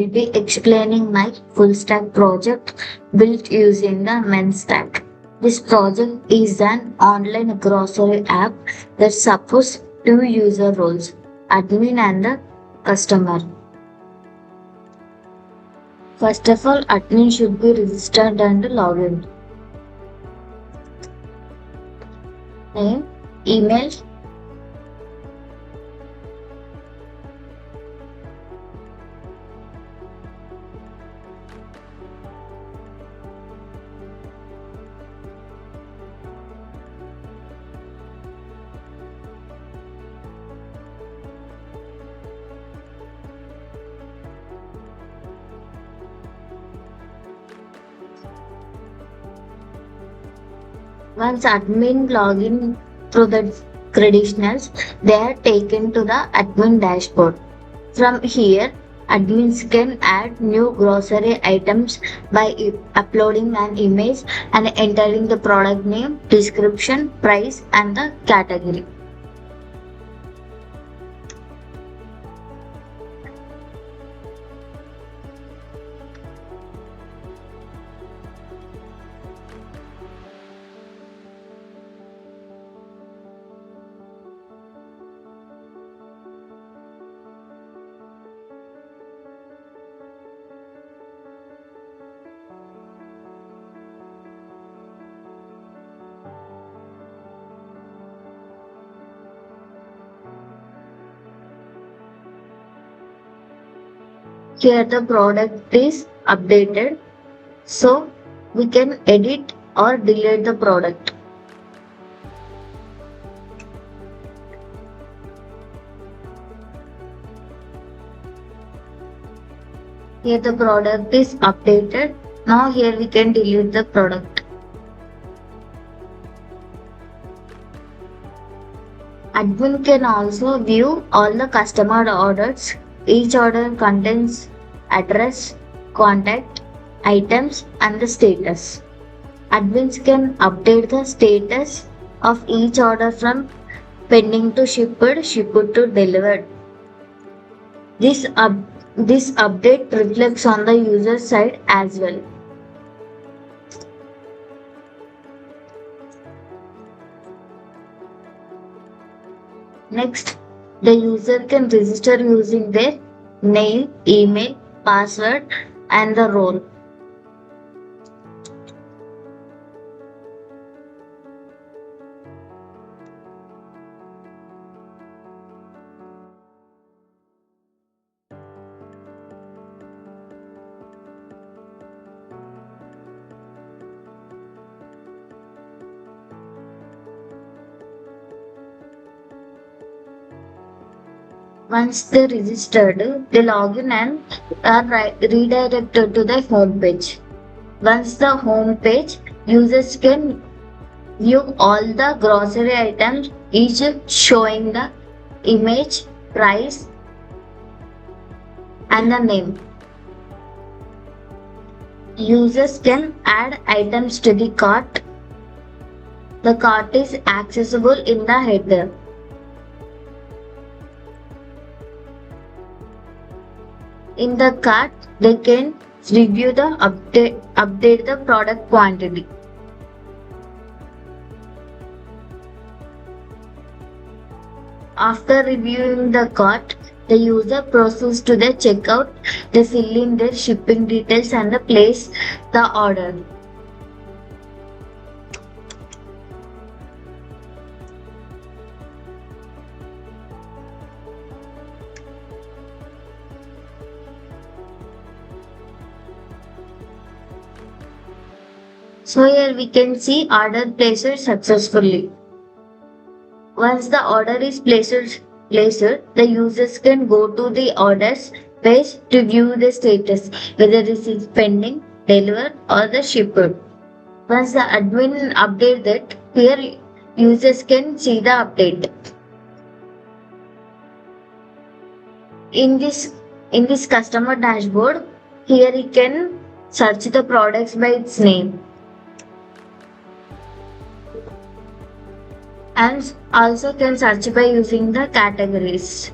will be explaining my full stack project built using the men stack. This project is an online grocery app that supports two user roles, admin and the customer. First of all, admin should be registered and login. Name, email, once admin login through the credentials, they are taken to the admin dashboard. From here, admins can add new grocery items by uploading an image and entering the product name, description, price, and the category. Here the product is updated, so we can edit or delete the product. Here the product is updated. Now here we can delete the product. Admin can also view all the customer orders. Each order contains address, contact, items, and the status. Admins can update the status of each order from pending to shipped, shipped to delivered. This update reflects on the user side as well. Next, the user can register using their name, email, password, and the role. Once they registered, they log in and are redirected to the home page. Once the home page, users can view all the grocery items, each showing the image, price, and the name. Users can add items to the cart. The cart is accessible in the header. In the cart, they can review the update the product quantity. After reviewing the cart, the user proceeds to the checkout. They fill in their shipping details and place the order. So here we can see order placed successfully. Once the order is placed, the users can go to the orders page to view the status, whether it is pending, delivered, or the shipped. Once the admin updates that, here users can see the update. In this customer dashboard, here you can search the products by its name. And also can search by using the categories.